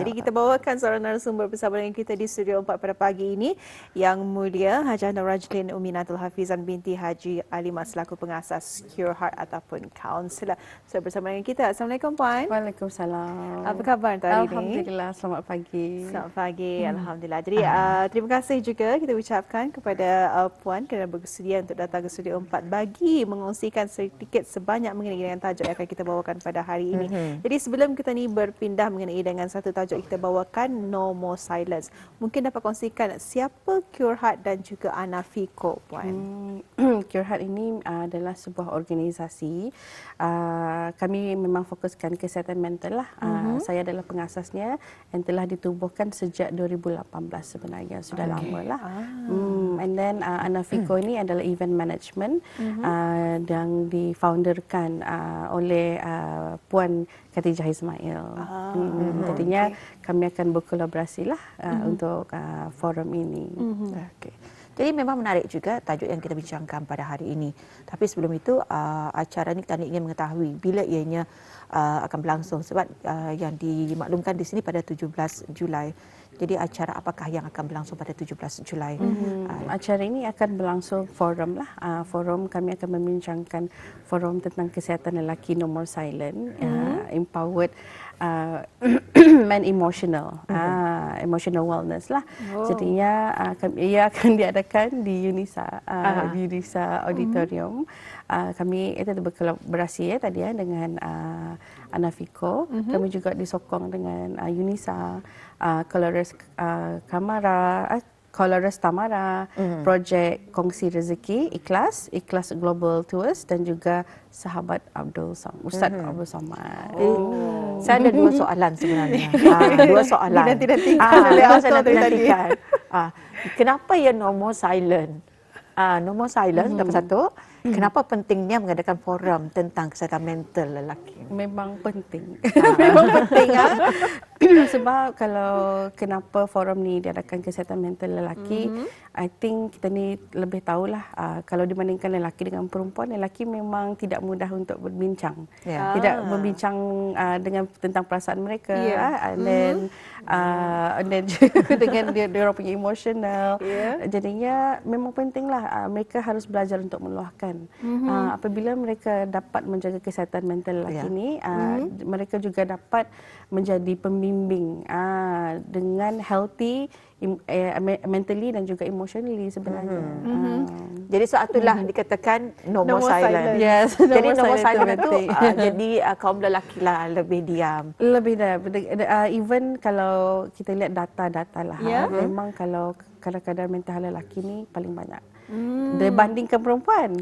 Jadi kita bawakan seorang narasumber bersama dengan kita di Studio 4 pada pagi ini, Yang Mulia Hajah Nur Rajlin Uminatul Hafizan binti Haji Alimah selaku pengasas Cure Heart ataupun kaunselor. So bersama dengan kita. Assalamualaikum Puan. Waalaikumsalam. Apa khabar hari ini? Alhamdulillah, selamat pagi. Selamat pagi, Alhamdulillah. Jadi terima kasih juga kita ucapkan kepada Puan kerana bersedia untuk datang ke Studio 4 bagi mengongsikan sedikit sebanyak mengenai dengan tajuk yang akan kita bawakan pada hari ini. Jadi sebelum kita ni berpindah mengenai dengan satu tajuk yang kita bawakan, No More Silence. Mungkin dapat kongsikan siapa Cure Heart dan juga Anafiko, Puan? Cure Heart ini adalah sebuah organisasi. Kami memang fokuskan kesihatan mental lah. Saya adalah pengasasnya yang telah ditubuhkan sejak 2018 sebenarnya. Sudah lama lah. And then Anafiko ini adalah event management yang difounderkan oleh Puan Khatijah Ismail. Jadinya kami akan berkolaborasi lah untuk forum ini. Okay. Jadi memang menarik juga tajuk yang kita bincangkan pada hari ini. Tapi sebelum itu, acara ini kita ingin mengetahui bila ianya akan berlangsung. Sebab yang dimaklumkan di sini pada 17 Julai. Jadi acara apakah yang akan berlangsung pada 17 Julai? Acara ini akan berlangsung forum lah. Forum kami akan membincangkan forum tentang kesihatan lelaki No More Silent, empowered man emotional, emotional wellness lah. Jadinya ia akan diadakan di Unisa, di Unisa Auditorium. Kami itu berkolaborasi tadi dengan Anafiko. Kami juga disokong dengan Unisa, Colores Colores Tamara, Projek Kongsi Rezeki, Ikhlas Global Tours dan juga Sahabat Ustaz Abdul Somad. Saya ada dua soalan sebenarnya. Dua soalan. Dinantikan oleh Abdul tadi. Kenapa ya No More Silent? No More Silent, nombor satu. Kenapa pentingnya mengadakan forum tentang kesihatan mental lelaki? Memang penting. Memang penting. Sebab kalau kenapa forum ni diadakan kesihatan mental lelaki, I think kita ni lebih tahulah kalau dibandingkan lelaki dengan perempuan, lelaki memang tidak mudah untuk berbincang. Tidak membincang dengan tentang perasaan mereka. And then dengan dia orang punya emotional. Jadinya memang pentinglah mereka harus belajar untuk meluahkan. Apabila mereka dapat menjaga kesihatan mental lelaki ini, mereka juga dapat menjadi pembimbing dengan healthy mentally dan juga emotionally sebenarnya. Jadi sebab itulah dikatakan No More Silent. Yes, jadi No More Silent itu jadi kaum lelaki lah lebih diam. Lebih diam. Even kalau kita lihat data-data lah, memang kalau kadar-kadar mental lelaki ni paling banyak dibandingkan perempuan.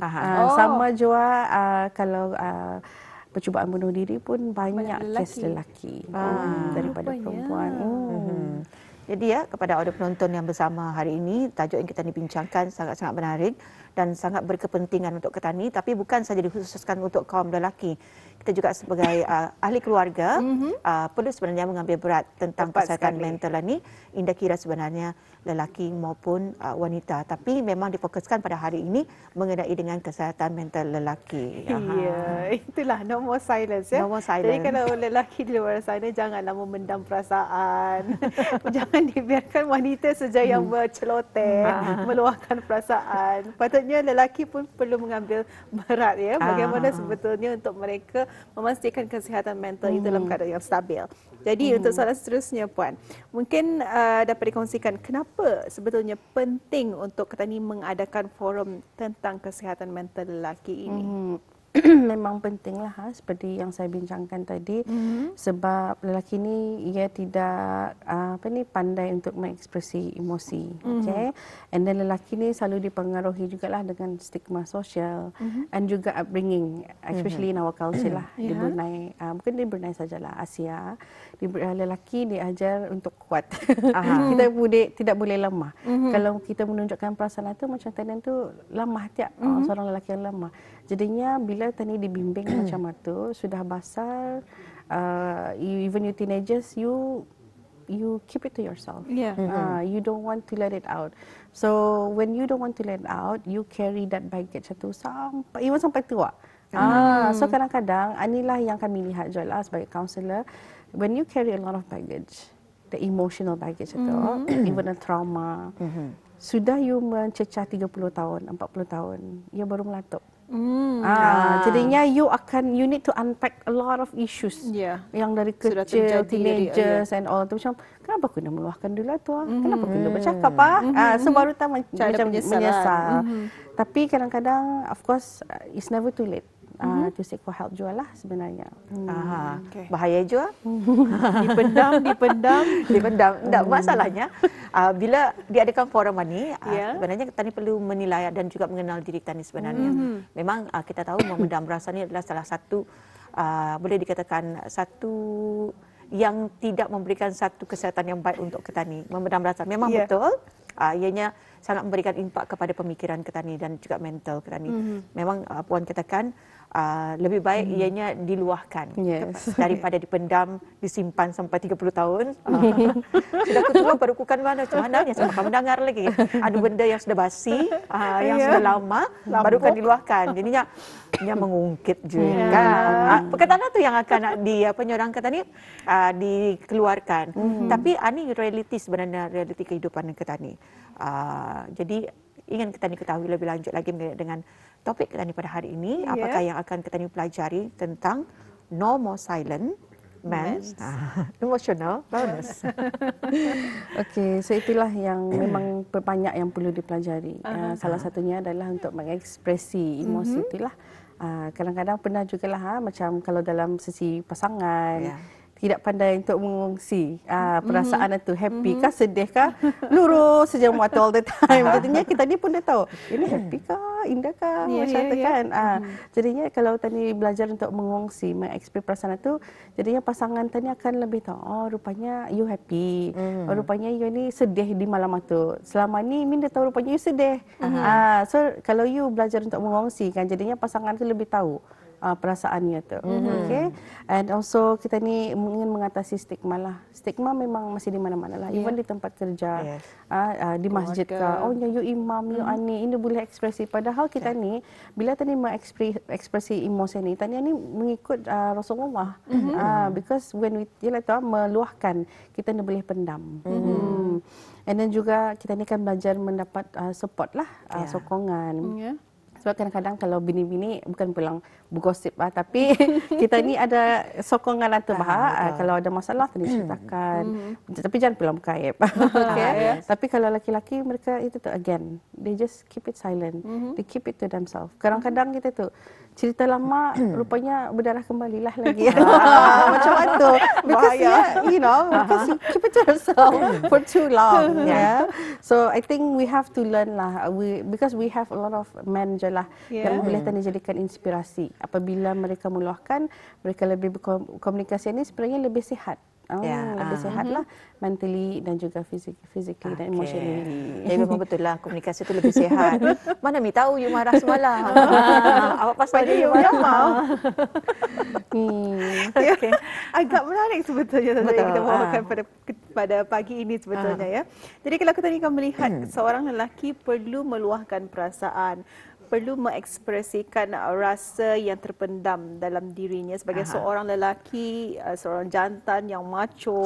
Sama jua kalau percubaan bunuh diri pun banyak kes lelaki daripada perempuan. Jadi ya, kepada audio penonton yang bersama hari ini, tajuk yang kita bincangkan sangat-sangat menarik dan sangat berkepentingan untuk ketani, tapi bukan saja dikhususkan untuk kaum lelaki. Kita juga sebagai ahli keluarga perlu sebenarnya mengambil berat tentang kesihatan mental ini, indah kira sebenarnya lelaki maupun wanita. Tapi memang difokuskan pada hari ini mengenai dengan kesihatan mental lelaki. Ya, itulah No More Silence ya. No More Silence. Jadi kalau lelaki di luar sana janganlah memendam perasaan. Jangan dibiarkan wanita saja yang berceloteh, meluahkan perasaan. Patutnya lelaki pun perlu mengambil berat ya. Bagaimana sebetulnya untuk mereka memastikan kesihatan mental itu dalam keadaan yang stabil. Jadi untuk soalan seterusnya Puan, mungkin dapat dikongsikan kenapa sebetulnya penting untuk kita ni mengadakan forum tentang kesihatan mental lelaki ini? Memang pentinglah seperti yang saya bincangkan tadi, sebab lelaki ni ia tidak pandai untuk mengekspresi emosi. Okay? And then lelaki ni selalu dipengaruhi jugalah dengan stigma sosial and juga upbringing, especially in our culture lah di Brunei. Bukan di Brunei sajalah, Asia. Lelaki diajar untuk kuat. Kita tidak boleh lemah. Kalau kita menunjukkan perasaan itu macam tadi tu lemah tiap seorang lelaki yang lemah. Jadinya bila tadi dibimbing macam itu, sudah besar, even you teenagers, you keep it to yourself. You don't want to let it out. So when you don't want to let it out, you carry that baggage itu sampai tua. So kadang-kadang inilah yang kami lihat jual sebagai counselor, when you carry a lot of baggage, the emotional baggage itu, even a trauma. Sudah you mencecah 30 tahun, 40 tahun, ia baru meletup. Jadinya you need to unpack a lot of issues yang dari Sudah kecil, terjadi teenagers and all itu macam kenapa kena meluahkan dulu tu, kenapa kena bercakap so baru tahu macam menyesal. Tapi kadang-kadang of course it's never too late to seek for help juga lah sebenarnya. Bahaya juga. Dipendam. Tak, masalahnya bila diadakan forum ini sebenarnya kita ni perlu menilai dan juga mengenal diri kita ni sebenarnya. Memang kita tahu memendam rasa ni adalah salah satu boleh dikatakan satu yang tidak memberikan satu kesihatan yang baik untuk kita ni. Memendam rasa memang betul. Ianya sangat memberikan impak kepada pemikiran kita ni dan juga mental kita ni. Memang Puan katakan lebih baik ianya diluahkan daripada dipendam, disimpan sampai 30 tahun. Sudah ketua baru kukan mana macam mana yang sama kamu dengar lagi. Ada benda yang sudah basi, yang sudah lama baru kan diluahkan. Jadinya dia mengungkit juga. Perkataan itu yang akan orang kata ni dikeluarkan. Tapi ini realiti sebenarnya, realiti kehidupan kita ni. Jadi ingin kita ni ketahui lebih lanjut lagi dengan topik kita ni pada hari ini, apakah yang akan kita ni pelajari tentang no more silent mens, emotional wellness. Okey, so itulah yang memang banyak yang perlu dipelajari. Salah satunya adalah untuk mengekspresi emosi itulah. Kadang-kadang pernah jugalah macam kalau dalam sesi pasangan tidak pandai untuk mengungsi perasaan itu, happy kah, sedih kah, lurus saja muat all the time. Jadinya kita ni pun dah tahu ini happy kah, indah kah, macam tu kan. Jadinya kalau tadi belajar untuk mengungsi, mengekspresi perasaan itu, jadinya pasangan tadi akan lebih tahu, oh rupanya you happy, oh rupanya you ni sedih di malam itu. Selama ni Min dah tahu rupanya you sedih. So kalau you belajar untuk mengungsi kan, jadinya pasangan tu lebih tahu perasaannya tu. Okay. And also kita ni ingin mengatasi stigma lah. Stigma memang masih di mana-mana lah. Even di tempat kerja, di masjid kah, oh you imam, you ani, ini boleh ekspresi. Padahal kita ni bila tadi mengekspresi emosi ni, tadi ni mengikut Rasulullah. Because when we meluahkan, kita ni boleh pendam. And then juga kita ni kan belajar mendapat support lah, sokongan. Sebab kadang-kadang kalau bini-bini bukan pulang bergosip tapi kita ni ada sokongan atau kalau ada masalah tadi ceritakan. Tapi jangan pulang berkaib. Tapi kalau laki-laki mereka itu tu again, they just keep it silent. They keep it to themselves. Kadang-kadang kita tu cerita lama rupanya berdarah kembalilah lagi. Macam itu. Because because you keep it to yourself for too long. So I think we have to learn lah. Because we have a lot of men je lah yang boleh tadi jadikan inspirasi. Apabila mereka meluahkan, mereka lebih berkomunikasi ini sebenarnya lebih sihat. Lebih sihat lah mentally dan juga physically dan emotionally. Ya memang betul lah, komunikasi itu lebih sihat. Mana Mi tahu you marah semalam. Awak pasal dia you marah. Agak menarik sebetulnya yang kita bawakan pada pagi ini sebetulnya ya. Jadi kalau kita akan melihat seorang lelaki perlu meluahkan perasaan, perlu mengekspresikan rasa yang terpendam dalam dirinya sebagai seorang lelaki, seorang jantan yang macho,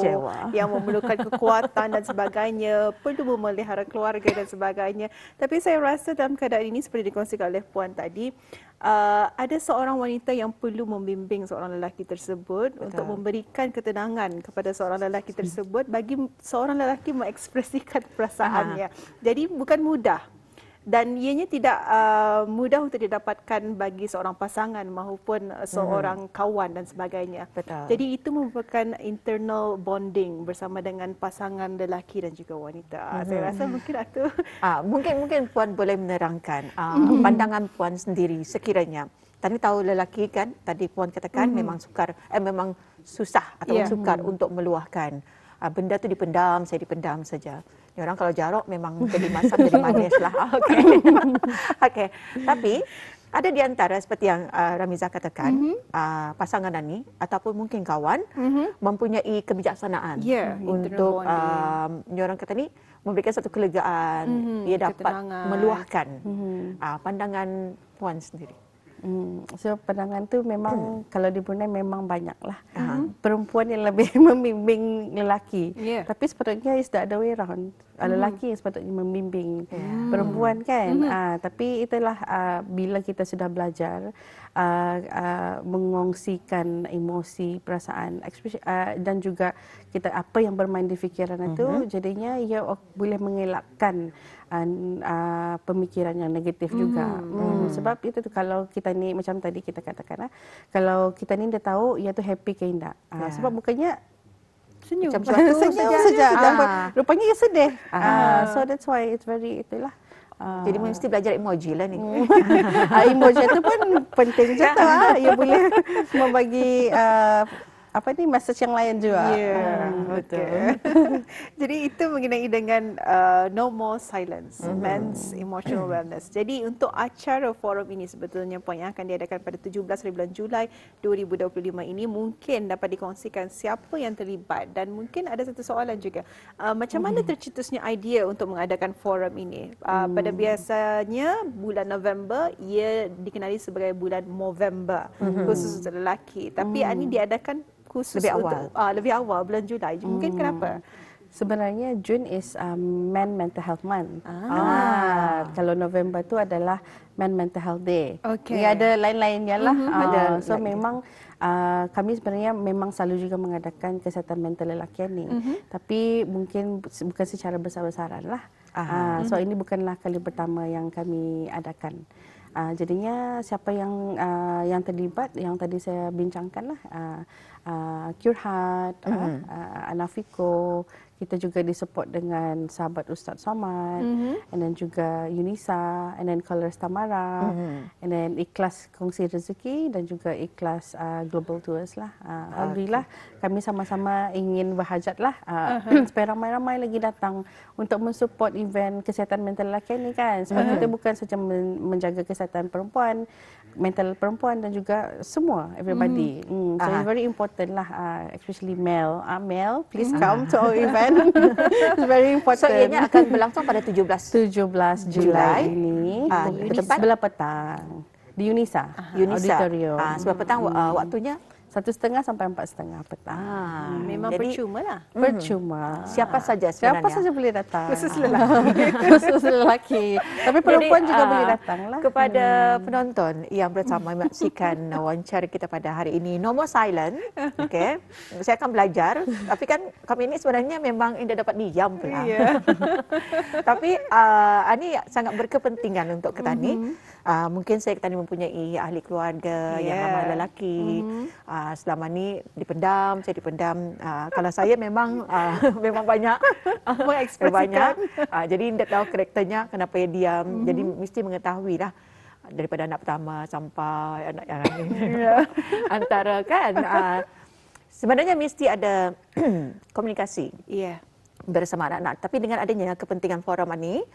yang memerlukan kekuatan dan sebagainya, perlu memelihara keluarga dan sebagainya. Tapi saya rasa dalam keadaan ini seperti dikongsikan oleh Puan tadi, ada seorang wanita yang perlu membimbing seorang lelaki tersebut untuk memberikan ketenangan kepada seorang lelaki tersebut bagi seorang lelaki mengekspresikan perasaannya. Jadi bukan mudah. Dan ianya tidak mudah untuk didapatkan bagi seorang pasangan maupun seorang kawan dan sebagainya. Jadi itu merupakan internal bonding bersama dengan pasangan lelaki dan juga wanita. Saya rasa mungkin itu. Mungkin Puan boleh menerangkan pandangan Puan sendiri sekiranya. Tadi tahu lelaki kan, tadi Puan katakan memang susah atau sukar untuk meluahkan. Benda tu dipendam, saya dipendam saja. Ni orang kalau jarok memang jadi masam, jadi manis lah. Okey. Tapi ada di antara seperti yang Ramizah katakan, pasangan ni ataupun mungkin kawan mempunyai kebijaksanaan untuk ni orang kata ni memberikan satu kelegaan, ia dapat meluahkan pandangan Puan sendiri. So pandangan tu memang kalau di Brunei memang banyak lah. Perempuan yang lebih membimbing lelaki. Yeah. Tapi sepatutnya is the other way around. Lelaki yang sepatutnya membimbing perempuan kan. Tapi itulah bila kita sudah belajar mengongsikan emosi, perasaan, ekspresi dan juga kita apa yang bermain di fikiran itu, jadinya ia boleh mengelakkan pemikiran yang negatif juga. Sebab itu tu, kalau kita ni macam tadi kita katakan kalau kita ni dah tahu ia tu happy ke tidak. Sebab bukannya Senyum. Macam suatu senyum saja. Rupanya ia sedih. So that's why it's very itulah. Jadi mesti belajar emoji lah ni. Emoji itu pun penting juga. Ia boleh membagi message yang lain juga. Betul. Jadi itu mengenai dengan No More Silence, Men's Emotional Wellness. Jadi untuk acara forum ini sebetulnya Puan yang akan diadakan pada 17 hari bulan Julai 2025 ini mungkin dapat dikongsikan siapa yang terlibat dan mungkin ada satu soalan juga. Macam mana tercetusnya idea untuk mengadakan forum ini? Pada biasanya bulan November ia dikenali sebagai bulan Movember khusus untuk lelaki. Tapi ini diadakan khusus lebih awal bulan Julai. Mungkin kenapa? Sebenarnya June is Men Mental Health Month. Kalau November tu adalah Men Mental Health Day. Ia ada lain-lainnya lah. So memang kami sebenarnya memang selalu juga mengadakan kesihatan mental lelaki ni. Tapi mungkin bukan secara besar-besaran lah. So ini bukanlah kali pertama yang kami adakan. Jadinya siapa yang terlibat yang tadi saya bincangkan lah, Cure Heart, Anafiko, kita juga disupport dengan sahabat Ustaz Somad, and then juga Yunisa, and then Colors Tamara, and then Ikhlas Kongsi Rezeki dan juga Ikhlas Global Tours lah. Alhamdulillah kami sama-sama ingin berhajat lah supaya ramai-ramai lagi datang untuk mensupport event kesihatan mental lelaki ni kan. Sebab kita bukan saja menjaga kesihatan perempuan, mental perempuan dan juga semua, everybody. So it's very important lah, especially male. Male, please come to our event. It's very important. So ianya akan berlangsung pada 17 Julai ini sebelah petang di Yunisa Auditorium. Sebelah petang waktunya 1:30 sampai 4:30 petang. Memang Jadi, percuma lah. Percuma. Siapa saja sebenarnya? Siapa saja boleh datang. Khusus lelaki. Khusus lelaki. Tapi perempuan juga boleh datang lah. Kepada penonton yang bersama menyaksikan wawancara kita pada hari ini, No More Silent. Okay. Saya akan belajar. Tapi kan kami ini sebenarnya memang tidak dapat diam pula. Tapi ini sangat berkepentingan untuk kita ni. Mungkin saya tadi mempunyai ahli keluarga yang ramai lelaki. Selama ni dipendam, saya dipendam. Kalau saya memang memang banyak mengekspresikan. Jadi tidak tahu karakternya kenapa dia diam. Jadi mesti mengetahui lah daripada anak pertama sampai anak yang lain. Antara kan sebenarnya mesti ada komunikasi bersama anak-anak. Tapi dengan adanya kepentingan forum ini,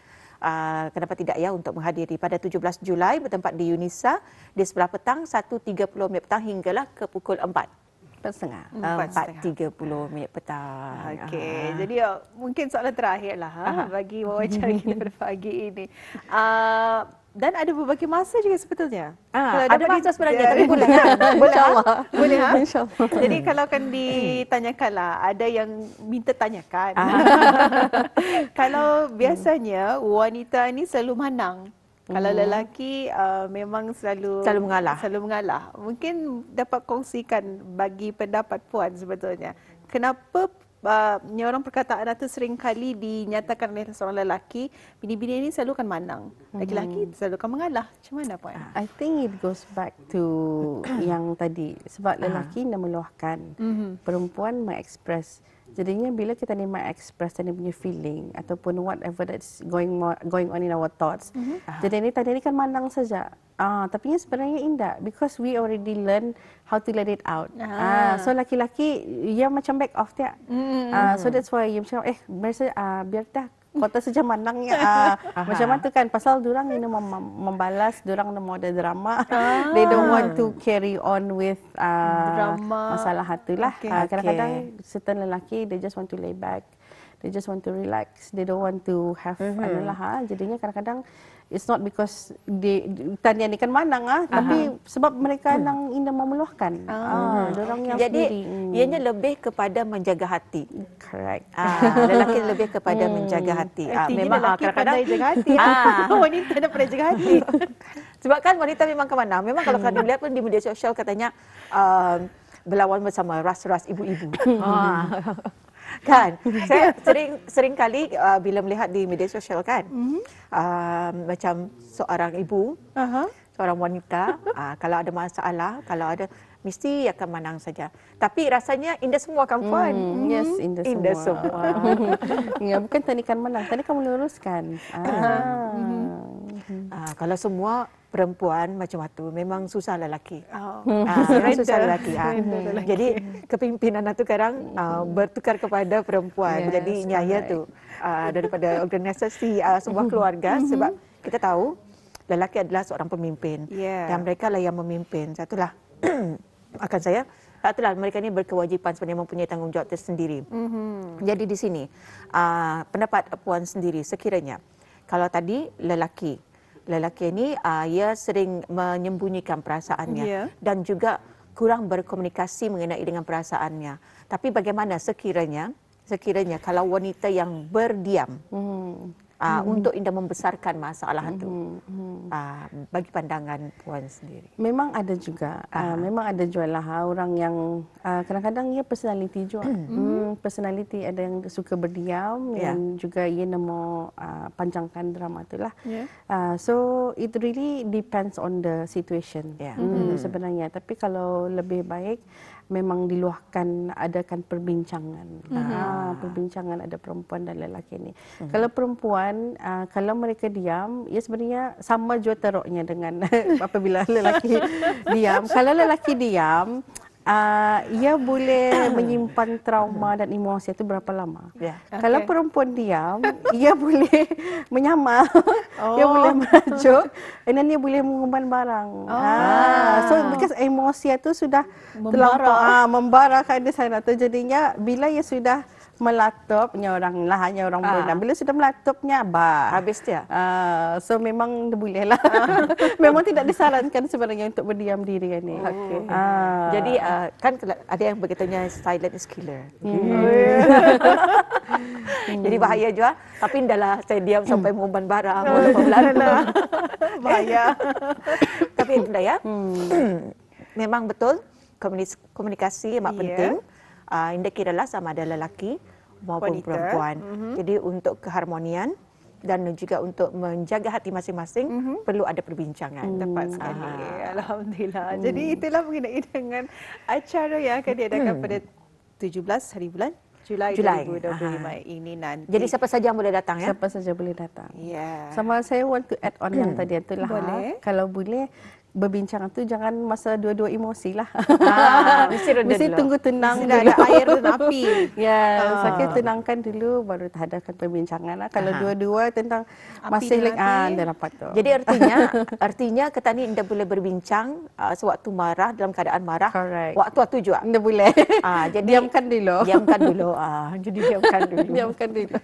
kenapa tidak ya untuk menghadiri pada 17 Julai bertempat di Yunisa di sebelah petang 1.30 minit petang hinggalah ke pukul 4.30 minit petang. Okey, jadi mungkin soalan terakhir lah bagi wawancara kita pada pagi ini. Dan ada berbagai masa juga sebetulnya. Ada masa sebenarnya, tapi boleh kan? InsyaAllah. Boleh ha? InsyaAllah. Jadi kalau akan ditanyakan lah, ada yang minta tanyakan. Kalau biasanya wanita ni selalu menang. Kalau lelaki memang selalu mengalah. Mungkin dapat kongsikan bagi pendapat Puan sebetulnya. Kenapa orang perkataan itu sering kali dinyatakan oleh seorang lelaki, bini-bini ini selalu akan menang. Laki-laki selalu akan mengalah. Macam mana Puan? I think it goes back to yang tadi. Sebab lelaki nak meluahkan, perempuan mengekspres. Jadinya bila kita ni mengekspres tadi punya feeling ataupun whatever that's going on in our thoughts. Jadi tadi ni kan mandang saja. Tapi sebenarnya indah because we already learn how to let it out. So laki-laki dia macam back off dia. So that's why dia macam biar dah kota saja menangnya. Macam mana tu kan, pasal diorang ini membalas, diorang mau ada drama. They don't want to carry on with Drama. masalah itulah. Okay. Kadang-kadang certain lelaki, they just want to lay back. They just want to relax. They don't want to have jadinya kadang-kadang it's not because tanya ni kan manang tapi sebab mereka nang indah memeluahkan. Dorang yang Jadi sendiri. ianya lebih kepada menjaga hati. Correct. Lelaki lebih kepada menjaga hati. Memang lelaki pandai jaga hati. Wanita dah pandai jaga hati. Sebab kan wanita memang ke mana? Memang kalau kami lihat pun di media sosial katanya berlawan bersama ras-ras ibu-ibu. Kan saya sering kali bila melihat di media sosial kan macam seorang ibu seorang wanita kalau ada masalah, kalau ada mesti akan menang saja, tapi rasanya indah semua kan puan. Yes, indah semua. Ya, bukan tanikan menang, tanikan meluruskan. Kalau semua perempuan macam itu memang susah lelaki. Memang susah lelaki. Jadi kepimpinan itu kadang bertukar kepada perempuan. Yes, jadi nyaya tu daripada organisasi sebuah keluarga sebab kita tahu lelaki adalah seorang pemimpin dan mereka lah yang memimpin. Satulah akan saya satulah mereka ini berkewajipan sebenarnya mempunyai tanggungjawab tersendiri. Jadi di sini pendapat puan sendiri sekiranya kalau tadi lelaki ini ia sering menyembunyikan perasaannya dan juga kurang berkomunikasi mengenai dengan perasaannya. Tapi bagaimana sekiranya kalau wanita yang berdiam untuk indah membesarkan masalah itu, bagi pandangan puan sendiri? Memang ada juga, memang ada jualah orang yang kadang-kadang ia personality juga. Personality ada yang suka berdiam, yang juga ia mau panjangkan drama itulah. So it really depends on the situation sebenarnya. Tapi kalau lebih baik memang diluahkan, adakan perbincangan. Perbincangan ada perempuan dan lelaki ini. Kalau perempuan, kalau mereka diam, ia sebenarnya sama jua teruknya dengan apabila lelaki diam. Kalau lelaki diam, ia boleh menyimpan trauma dan emosi itu berapa lama. Kalau perempuan diam, ia boleh menyamal, ia boleh merajuk, dan ia boleh mengumpan barang. So because emosi itu sudah terlampau membara kan di sana tu, jadinya bila ia sudah melatupnya orang lah, hanya orang berdam. Bila sudah melatupnya, habis dia. So memang boleh lah. Memang tidak disarankan sebenarnya untuk berdiam diri kan ni. Jadi kan ada yang berkatanya silent is killer. Jadi bahaya juga. Tapi indahlah saya diam sampai mengumpan barang. Bahaya. Tapi indah ya. Memang betul komunikasi amat penting. Indah kiralah sama ada lelaki maupun perempuan. Jadi untuk keharmonian dan juga untuk menjaga hati masing-masing perlu ada perbincangan. Tepat sekali. Alhamdulillah. Jadi itulah mengenai dengan acara yang akan diadakan pada 17 hari bulan Julai 2025 ini nanti. Jadi siapa saja yang boleh datang ya? Siapa saja boleh datang. Sama saya want to add on yang tadi itulah. Boleh. Kalau boleh berbincang tu jangan masa dua-dua emosi lah. Mesti tunggu tenang dulu. Ada air dan api. Sakit tenangkan dulu baru hadakan perbincangan lah. Kalau dua-dua tentang masih dah dapat tu. Jadi artinya Ketani indah boleh berbincang sewaktu marah, dalam keadaan marah. Correct. Waktu juga. Indah boleh. Jadi diamkan dulu. Jadi diamkan dulu. Diamkan dulu.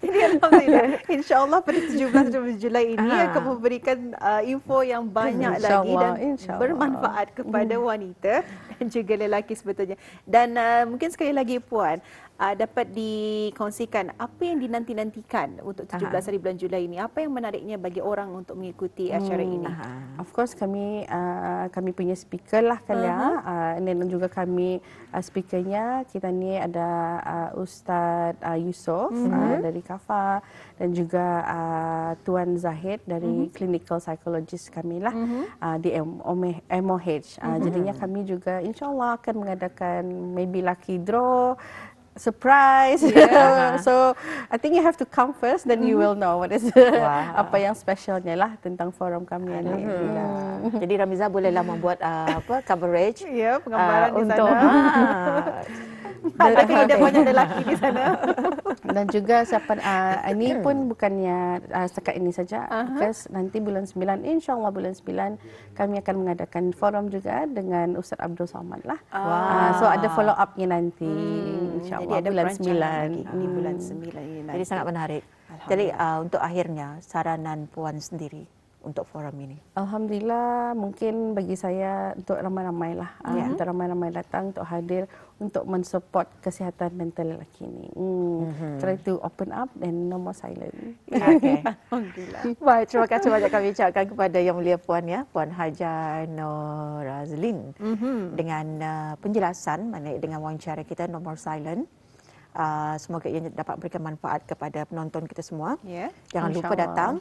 Jadi alhamdulillah, insya-Allah pada 17 Julai ini akan memberikan info yang banyak lagi dan bermanfaat kepada wanita dan juga lelaki sebetulnya. Dan mungkin sekali lagi puan, dapat dikongsikan apa yang dinanti-nantikan untuk 17 hari bulan Julai ini? Apa yang menariknya bagi orang untuk mengikuti acara ini? Of course kami punya speaker lah kan dan juga kami speakernya kita ni ada Ustaz Yusof dari Kafa dan juga Tuan Zahid dari clinical psychologist kami lah di MOH. Jadinya kami juga insyaAllah akan mengadakan maybe lucky draw, surprise. So I think you have to come first, then you will know what is apa yang specialnya lah tentang forum kami ini. Jadi Ramiza bolehlah membuat coverage penggambaran di untuk sana. Adakah ada banyak lelaki di sana? Dan juga siapa ini pun bukannya setakat ini saja, because nanti bulan 9, insya-Allah bulan 9 kami akan mengadakan forum juga dengan Ustaz Abdul Somad lah. So ada follow up-nya nanti insya-Allah ada bulan perancangan 9. Ini bulan 9 ini nanti. Jadi sangat menarik. Jadi untuk akhirnya saranan Puan sendiri untuk forum ini. Alhamdulillah, mungkin bagi saya untuk ramai-ramai lah, untuk ramai-ramai datang untuk hadir untuk mensupport kesihatan mental lelaki ini. Try to open up and no more silent. Okey. Alhamdulillah. Baik, terima kasih banyak kami ucapkan kepada Yang Mulia Puan Puan Haja Nur Razlin dengan penjelasan mengenai dengan wawancara kita No More Silent. Semoga ia dapat berikan manfaat kepada penonton kita semua. Ya. Jangan lupa InsyaAllah. datang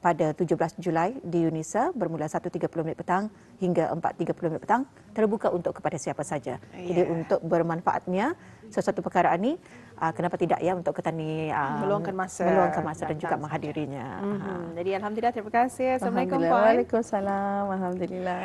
pada 17 Julai di UNISA bermula 1.30 petang hingga 4.30 petang, terbuka untuk kepada siapa saja. Jadi untuk bermanfaatnya sesuatu perkara ini, kenapa tidak ya untuk kita ni Meluangkan masa dan juga menghadirinya. Jadi alhamdulillah, terima kasih. Assalamualaikum Alhamdulillah. Puan. Waalaikumsalam. Alhamdulillah.